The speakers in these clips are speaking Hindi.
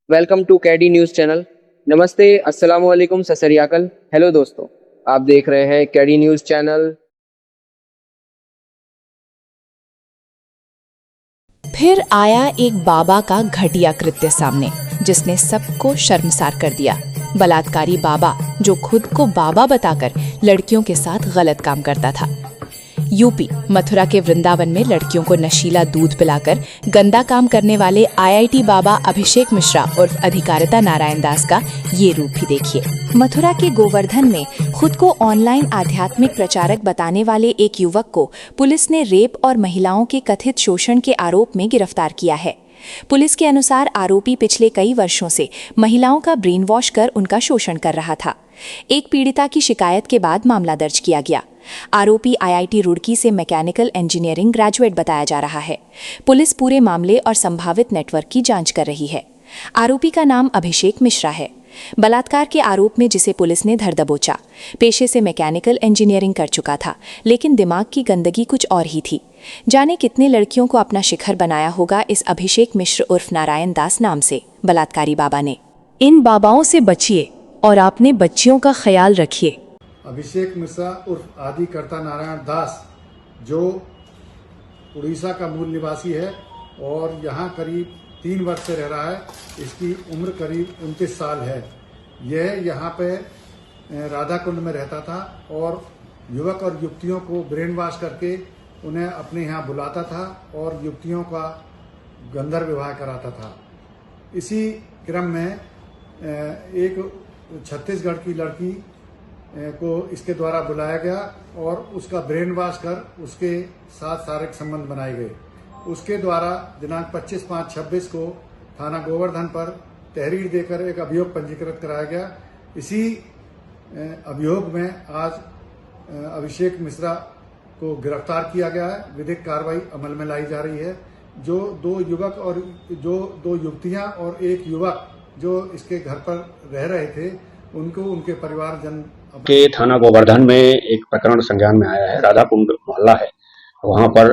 वेलकम टू कैडी न्यूज़ चैनल। नमस्ते, अस्सलाम वालेकुम, सत श्री अकाल। हेलो दोस्तों, आप देख रहे हैं कैडी न्यूज़ चैनल। फिर आया एक बाबा का घटिया कृत्य सामने, जिसने सबको शर्मसार कर दिया। बलात्कारी बाबा, जो खुद को बाबा बताकर लड़कियों के साथ गलत काम करता था। यूपी मथुरा के वृंदावन में लड़कियों को नशीला दूध पिलाकर गंदा काम करने वाले आईआईटी बाबा अभिषेक मिश्रा उर्फ अधिकारिता नारायण दास का ये रूप भी देखिए। मथुरा के गोवर्धन में खुद को ऑनलाइन आध्यात्मिक प्रचारक बताने वाले एक युवक को पुलिस ने रेप और महिलाओं के कथित शोषण के आरोप में गिरफ्तार किया है। पुलिस के अनुसार आरोपी पिछले कई वर्षों से महिलाओं का ब्रेन वॉश कर उनका शोषण कर रहा था। एक पीड़िता की शिकायत के बाद मामला दर्ज किया गया। आरोपी आईआईटी रुड़की से मैकेनिकल इंजीनियरिंग ग्रेजुएट बताया जा रहा है। पुलिस पूरे मामले और संभावित नेटवर्क की जांच कर रही है। आरोपी का नाम अभिषेक मिश्रा है। बलात्कार के आरोप में जिसे पुलिस ने धर दबोचा, पेशे से मैकेनिकल इंजीनियरिंग कर चुका था, लेकिन दिमाग की गंदगी कुछ और ही थी। जाने कितने लड़कियों को अपना शिखर बनाया होगा इस अभिषेक मिश्र उर्फ नारायण दास नाम से बलात्कारी बाबा ने। इन बाबाओं से बचिए और अपने बच्चियों का ख्याल रखिए। अभिषेक मिश्रा उर्फ अधिकारिता नारायण दास, जो उड़ीसा का मूल निवासी है और यहाँ करीब 3 वर्ष से रह रहा है। इसकी उम्र करीब 29 साल है। यह यहाँ पे राधा कुंड में रहता था और युवक और युवतियों को ब्रेन वॉश करके उन्हें अपने यहाँ बुलाता था और युवतियों का गंधर्व विवाह कराता था। इसी क्रम में एक छत्तीसगढ़ की लड़की को इसके द्वारा बुलाया गया और उसका ब्रेन वॉश कर उसके साथ शारीरिक संबंध बनाए गए। उसके द्वारा दिनांक 25/5/26 को थाना गोवर्धन पर तहरीर देकर एक अभियोग पंजीकृत कराया गया। इसी अभियोग में आज अभिषेक मिश्रा को गिरफ्तार किया गया है। विधिक कार्रवाई अमल में लाई जा रही है। जो 2 युवक और जो 2 युवतियां और एक युवक जो इसके घर पर रह रहे थे, उनको उनके परिवारजन के थाना गोवर्धन में एक प्रकरण संज्ञान में आया है। राधा कुंड मोहल्ला है, वहां पर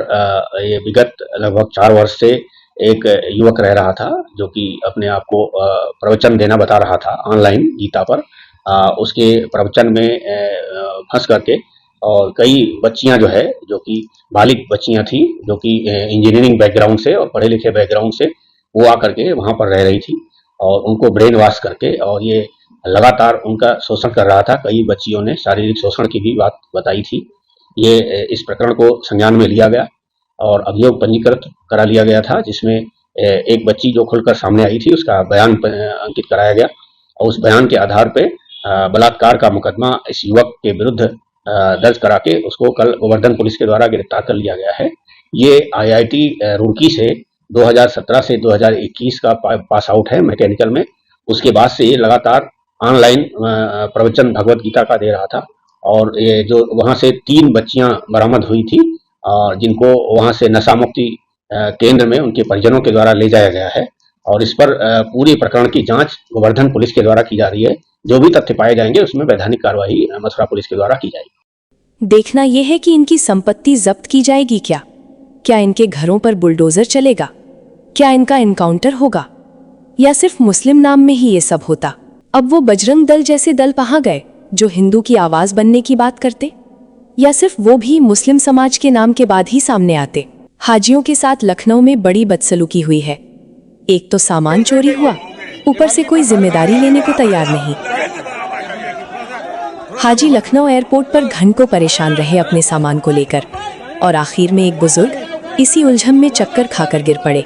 ये विगत लगभग 4 वर्ष से एक युवक रह रहा था, जो कि अपने आप को प्रवचन देना बता रहा था ऑनलाइन गीता पर। उसके प्रवचन में फंस करके और कई बच्चियां जो है, जो कि बालिग बच्चियां थी, जो कि इंजीनियरिंग बैकग्राउंड से और पढ़े लिखे बैकग्राउंड से वो आकर के वहां पर रह रही थी और उनको ब्रेन वॉश करके और ये लगातार उनका शोषण कर रहा था। कई बच्चियों ने शारीरिक शोषण की भी बात बताई थी। ये इस प्रकरण को संज्ञान में लिया गया और अभियोग पंजीकृत करा लिया गया था, जिसमें एक बच्ची जो खुलकर सामने आई थी उसका बयान अंकित कराया गया और उस बयान के आधार पर बलात्कार का मुकदमा इस युवक के विरुद्ध दर्ज करा के उसको कल गोवर्धन पुलिस के द्वारा गिरफ्तार कर लिया गया है। ये आईआईटी रुड़की से 2017 से 2021 का पास आउट है मैकेनिकल में। उसके बाद से ये लगातार ऑनलाइन प्रवचन भगवत गीता का दे रहा था और ये जो वहां से 3 बच्चियां बरामद हुई थी और जिनको वहां से नशा मुक्ति केंद्र में उनके परिजनों के द्वारा ले जाया गया है और इस पर पूरी प्रकरण की जांच गोवर्धन पुलिस के द्वारा की जा रही है। जो भी तथ्य पाए जाएंगे उसमें वैधानिक कार्रवाई मथुरा पुलिस के द्वारा की जाएगी। देखना यह है कि इनकी संपत्ति जब्त की जाएगी क्या? क्या इनके घरों पर बुलडोजर चलेगा? क्या इनका एनकाउंटर होगा? या सिर्फ मुस्लिम नाम में ही ये सब होता? अब वो बजरंग दल जैसे दल कहाँ गए जो हिंदू की आवाज बनने की बात करते? या सिर्फ वो भी मुस्लिम समाज के नाम के बाद ही सामने आते? हाजियों के साथ लखनऊ में बड़ी बदसलूकी हुई है। एक तो सामान चोरी हुआ, ऊपर से कोई जिम्मेदारी लेने को तैयार नहीं। हाजी लखनऊ एयरपोर्ट पर घंटों परेशान रहे अपने सामान को लेकर और आखिर में एक बुजुर्ग इसी उलझन में चक्कर खाकर गिर पड़े।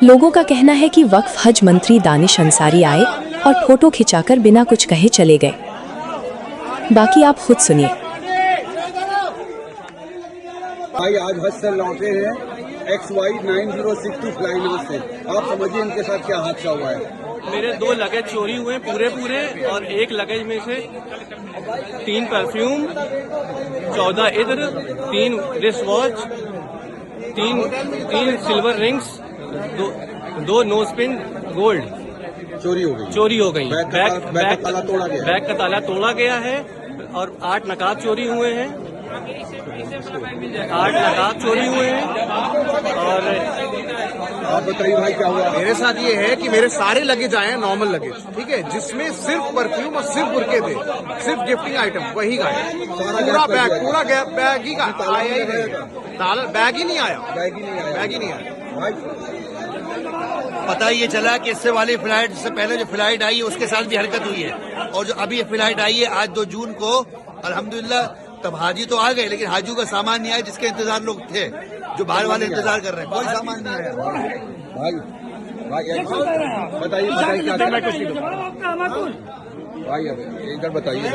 लोगों का कहना है कि वक्फ हज मंत्री दानिश अंसारी आए और फोटो खिंचाकर बिना कुछ कहे चले गए। बाकी आप खुद सुनिए। भाई आज हज से लौटे हैं XY 9062 फ्लाइनर से। आप समझिए इनके साथ क्या हादसा हुआ है। मेरे 2 लगेज चोरी हुए पूरे और एक लगेज में से 3 परफ्यूम, 14 इत्र, 3 wrist watch, 3 silver rings, 2 nose pin gold चोरी हो गई। बैग का ताला तोड़ा गया है और 8 नकाब चोरी हुए हैं। 8 नकाब चोरी हुए हैं और आप बताइए भाई क्या हुआ? मेरे साथ ये है कि मेरे सारे लगेज आए हैं नॉर्मल लगेज, ठीक है, जिसमें सिर्फ परफ्यूम और सिर्फ बुरके थे, सिर्फ गिफ्टिंग आइटम वही गए, पूरा बैग ही आया ही नहीं, बैग ही नहीं आया, बैग ही नहीं आया। पता ये चला कि इससे वाली फ्लाइट से पहले जो फ्लाइट आई है उसके साथ भी हरकत हुई है, और जो अभी ये फ्लाइट आई है आज 2 जून को, अल्हम्दुलिल्लाह तब हाजी तो आ गए, लेकिन हाजियों का सामान नहीं आया जिसके इंतजार लोग थे, जो बाहर वाले इंतजार कर रहे हैं, कोई सामान नहीं आया। भाई बताइए क्या भाई, अब इधर बताइए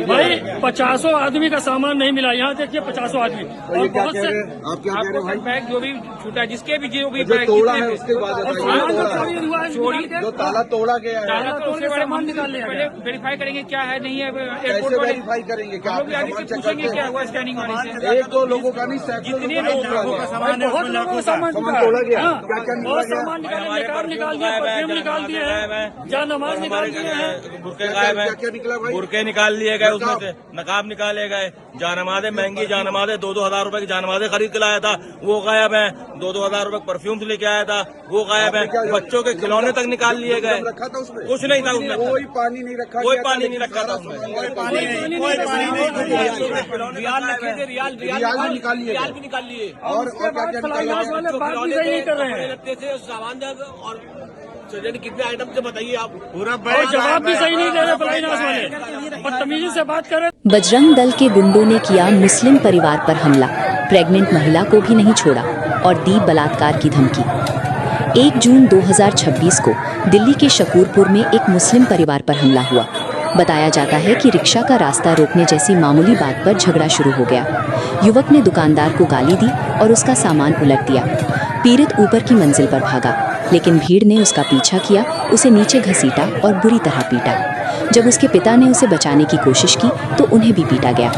भाई 50 आदमी का सामान नहीं मिला। यहाँ देखिए 50 आदमी और क्या बहुत कह से रहे हैं? आप क्या कह रहे हैं भाई? बैग जो भी छूटा, जिसके भी जो भी जो बैग तोड़ा जितने है भी- उसके बाद और बताइए। सामान तोड़ा तो है। चोरी जो ताला तोड़ा गया है, ताला तोड़ के सामान निकाल लिया, पहले वेरीफाई करेंगे क्या है नहीं है। कैसे एयरपोर्ट वाले वेरीफाई करेंगे? क्या हम आप लोग आगे से सामान चेक पूछेंगे करते क्या हैं? हुआ स्कैनिंग वाले से। 1-2 लोगों का नहीं, सैकड़ों जितने लोगों लोगों का सामान है बहुत उसमें लाखों का सामान तोड़ा गया। हाँ, क्या क्या निकाला बहुत गया? सामान निकाले, निकाल दिए, परफ्यूम निकाल दिए हैं, जहाँ नमाज निकाल दिए हैं। बुरके गायब है, क्या निकला भाई? बुरके निकाल लिए गए, उसमें से नकाब निकाले गए, जानमाज़ें महंगी जानमाज़ें 2-2 हजार रुपए की जानमाज़ें खरीद के लाया था वो गायब है, 2-2 हजार रुपए परफ्यूम लेके आया था वो गायब है, बच्चों के खिलौने तक निकाल लिए गए, रखा था उसमें? कुछ नहीं था उसमें, कोई पानी नहीं रखा, कोई पानी नहीं रखा था उसमें, कोई पानी नहीं, रियाल भी निकाल लिए, रियाल भी निकाल लिए, और क्या क्या निकाला? वाले बात भी सही नहीं कर रहे हैं लगते थे सामान और कितने आइटम से बताइए आप, पूरा और जवाब भी सही नहीं दे रहे फ्लाइनास वाले, बदतमीजी से बात कर रहे। बजरंग दल के गुंडों ने किया मुस्लिम परिवार पर हमला, प्रेग्नेंट महिला को भी नहीं छोड़ा और दी बलात्कार की धमकी। 1 जून 2026 को दिल्ली के शकूरपुर में एक मुस्लिम परिवार पर हमला हुआ। बताया जाता है कि रिक्शा का रास्ता रोकने जैसी मामूली बात पर झगड़ा शुरू हो गया। युवक ने दुकानदार को गाली दी और उसका सामान उलट दिया। पीड़ित ऊपर की मंजिल पर भागा, लेकिन भीड़ ने उसका पीछा किया, उसे नीचे घसीटा और बुरी तरह पीटा। जब उसके पिता ने उसे बचाने की कोशिश की तो उन्हें भी पीटा गया।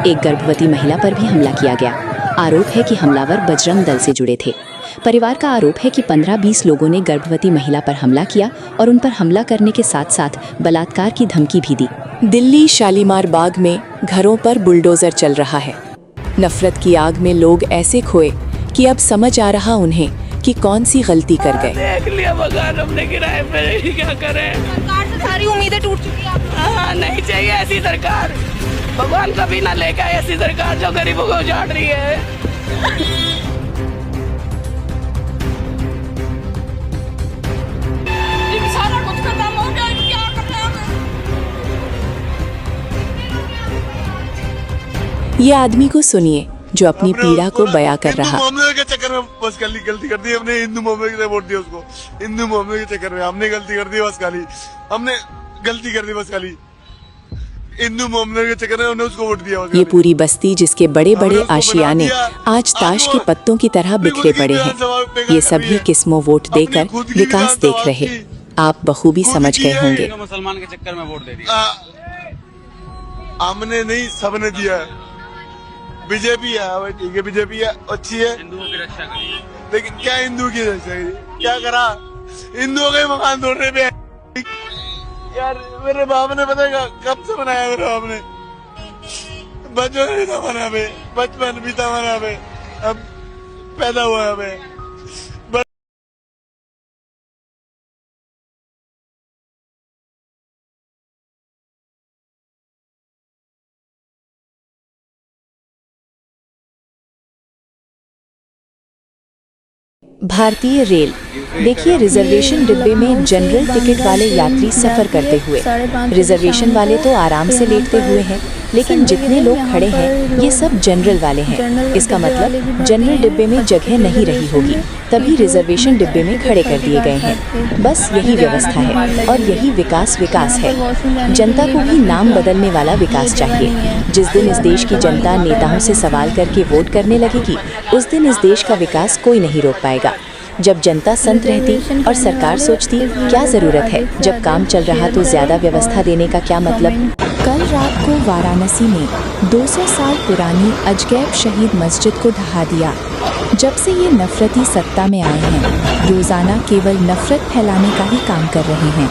एक गर्भवती महिला पर भी हमला किया गया। आरोप है कि हमलावर बजरंग दल से जुड़े थे। परिवार का आरोप है कि 15-20 लोगों ने गर्भवती महिला पर हमला किया और उन पर हमला करने के साथ साथ बलात्कार की धमकी भी दी। दिल्ली शालीमार बाग में घरों पर बुलडोजर चल रहा है। नफरत की आग में लोग ऐसे खोए कि अब समझ आ रहा उन्हें कि कौन सी गलती कर गए। देख लिया मकान हमने किराए पे, क्या करें, सरकार से सारी उम्मीदें टूट चुकी हैं। नहीं चाहिए ऐसी सरकार, भगवान कभी ना लेके आए ऐसी सरकार जो गरीबों को उजाड़ रही है। सारा कुछ खत्म हो गया, क्या करना है? ये आदमी को सुनिए जो अपनी पीड़ा को बयां कर रहा। मामले के चक्कर में बस गलती कर दी हमने, हिंदू मामले के लिए वोट दिया उसको, हिंदू मामले के चक्कर में हमने गलती कर दी, बस खाली हमने गलती कर दी, बस खाली हिंदू मामले के चक्कर में हमने उसको वोट दिया। ये पूरी बस्ती जिसके बड़े बड़े आशियाने आज ताश के पत्तों की तरह बिखरे पड़े हैं, ये सभी किस्मों वोट देकर विकास देख रहे। आप बखूबी समझ गए होंगे। मुसलमान के चक्कर में वोट दे दिया। हमने नहीं, सबने दिया है। बीजेपी है, ठीक है, बीजेपी है, अच्छी है, हिंदुओं की रक्षा करिए, लेकिन क्या हिंदू की रक्षा करी? क्या करा? हिंदुओं के मकान तोड़ने पे यार, मेरे बाप ने पता कब से बनाया, मेरे बाप ने बचपन भी था बना पे, बचपन भी था बना पे, अब पैदा हुआ है मैं। भारतीय रेल, देखिए रिजर्वेशन डिब्बे में जनरल टिकट वाले यात्री सफर करते हुए। रिजर्वेशन वाले तो आराम से लेटते हुए हैं, लेकिन जितने लोग खड़े हैं ये सब जनरल वाले हैं। इसका मतलब जनरल डिब्बे में जगह नहीं रही होगी, तभी रिजर्वेशन डिब्बे में खड़े कर दिए गए हैं। बस यही व्यवस्था है और यही विकास है। जनता को भी नाम बदलने वाला विकास चाहिए। जिस दिन इस देश की जनता नेताओं से सवाल करके वोट करने लगेगी, उस दिन इस देश का विकास कोई नहीं रोक पाएगा। जब जनता संत रहती और सरकार सोचती क्या जरूरत है, जब काम चल रहा तो ज्यादा व्यवस्था देने का क्या मतलब। कल रात को वाराणसी में 200 साल पुरानी अजगैब शहीद मस्जिद को ढहा दिया। जब से ये नफरती सत्ता में आए हैं, रोजाना केवल नफरत फैलाने का ही काम कर रहे हैं।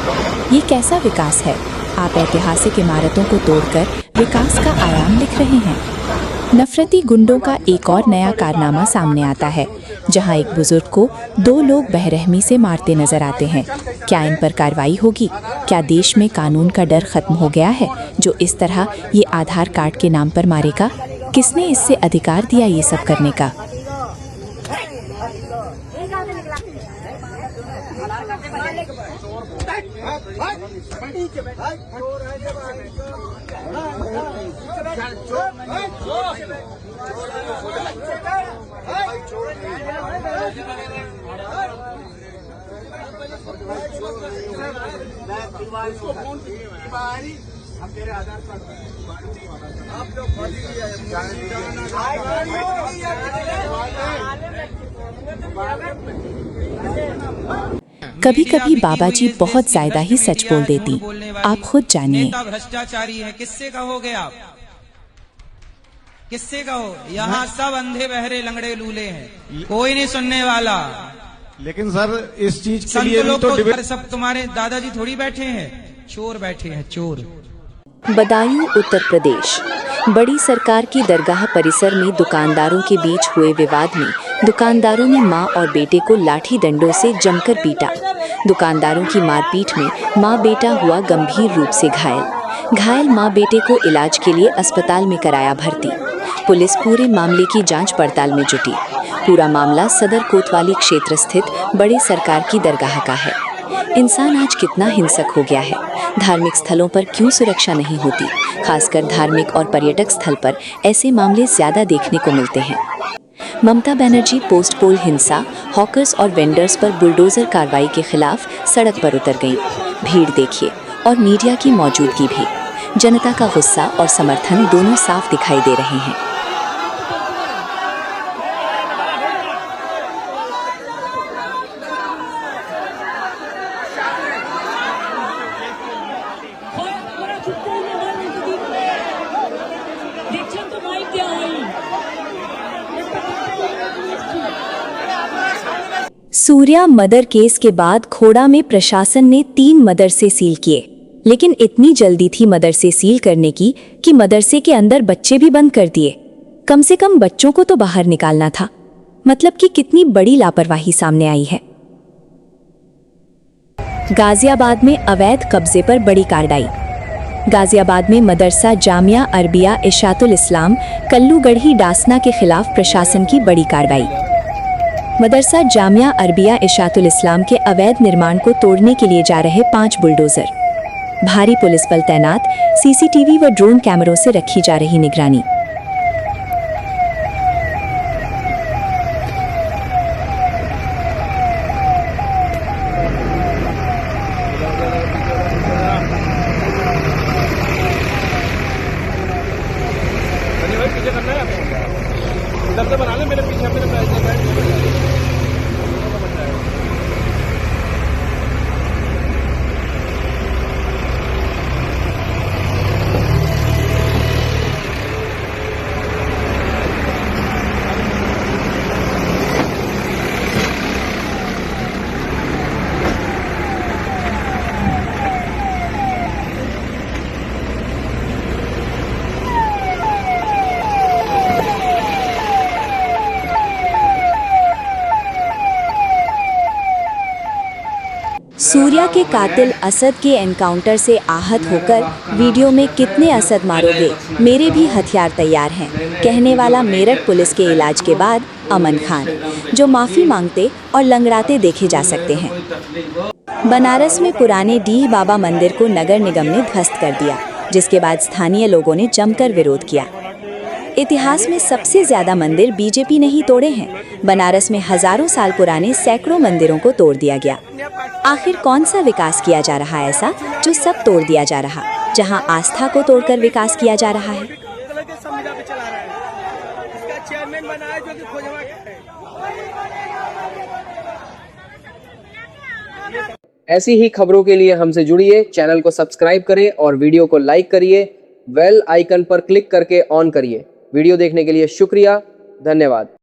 ये कैसा विकास है? आप ऐतिहासिक इमारतों को तोड़कर विकास का आयाम लिख रहे हैं। नफरती गुंडों का एक और नया कारनामा सामने आता है। जहां एक बुजुर्ग को 2 लोग बेरहमी से मारते नजर आते हैं। क्या इन पर कार्रवाई होगी? क्या देश में कानून का डर खत्म हो गया है जो इस तरह ये आधार कार्ड के नाम पर मारेगा? किसने इससे अधिकार दिया ये सब करने का? कभी कभी बाबा जी बहुत ज्यादा ही सच बोल देती। आप खुद जानिए। भ्रष्टाचारी है, किससे कहोगे आप? किससे कहो? यहाँ सब अंधे बहरे लंगड़े लूले हैं, कोई नहीं सुनने वाला। लेकिन सर इस चीज के लिए भी तो डिबेट, सब तुम्हारे दादाजी थोड़ी बैठे हैं, चोर बैठे हैं, चोर। बदायूं उत्तर प्रदेश। बड़ी सरकार की दरगाह परिसर में दुकानदारों के बीच हुए विवाद में दुकानदारों ने मां और बेटे को लाठी डंडों से जमकर पीटा। दुकानदारों की मारपीट में मां बेटा हुआ गंभीर रूप से घायल मां बेटे को इलाज के लिए अस्पताल में कराया भर्ती। पुलिस पूरे मामले की जांच पड़ताल में जुटी। पूरा मामला सदर कोतवाली क्षेत्र स्थित बड़े सरकार की दरगाह का है। इंसान आज कितना हिंसक हो गया है। धार्मिक स्थलों पर क्यों सुरक्षा नहीं होती? खासकर धार्मिक और पर्यटक स्थल पर ऐसे मामले ज्यादा देखने को मिलते हैं। ममता बनर्जी पोस्ट पोल हिंसा, हॉकर्स और वेंडर्स पर बुलडोजर कार्रवाई के खिलाफ सड़क पर उतर गईं। भीड़ देखिए और मीडिया की मौजूदगी भी। जनता का गुस्सा और समर्थन दोनों साफ दिखाई दे रहे हैं। सूर्या मदर केस के बाद खोड़ा में प्रशासन ने 3 मदरसे सील किए, लेकिन इतनी जल्दी थी मदरसे सील करने की कि मदरसे के अंदर बच्चे भी बंद कर दिए। कम से कम बच्चों को तो बाहर निकालना था। मतलब कि कितनी बड़ी लापरवाही सामने आई है। गाजियाबाद में अवैध कब्जे पर बड़ी कार्रवाई। गाजियाबाद में मदरसा जामिया अरबिया इशातुल इस्लाम कल्लूगढ़ी डासना के खिलाफ प्रशासन की बड़ी कार्रवाई। मदरसा जामिया अरबिया इशातुल इस्लाम के अवैध निर्माण को तोड़ने के लिए जा रहे 5 बुलडोजर। भारी पुलिस बल तैनात, सीसीटीवी व ड्रोन कैमरों से रखी जा रही निगरानी। सूर्या के कातिल असद के एनकाउंटर से आहत होकर वीडियो में कितने असद मारोगे, मेरे भी हथियार तैयार हैं, कहने वाला मेरठ पुलिस के इलाज के बाद अमन खान, जो माफ़ी मांगते और लंगड़ाते देखे जा सकते हैं। बनारस में पुराने डीह बाबा मंदिर को नगर निगम ने ध्वस्त कर दिया, जिसके बाद स्थानीय लोगों ने जमकर विरोध किया। इतिहास में सबसे ज्यादा मंदिर बीजेपी ने ही तोड़े हैं। बनारस में हजारों साल पुराने सैकड़ों मंदिरों को तोड़ दिया गया। आखिर कौन सा विकास किया जा रहा है ऐसा जो सब तोड़ दिया जा रहा, जहां आस्था को तोड़कर विकास किया जा रहा है? ऐसी ही खबरों के लिए हमसे जुड़िए, चैनल को सब्सक्राइब करें और वीडियो को लाइक करिए, बेल आइकन पर क्लिक करके ऑन करिए। वीडियो देखने के लिए शुक्रिया, धन्यवाद।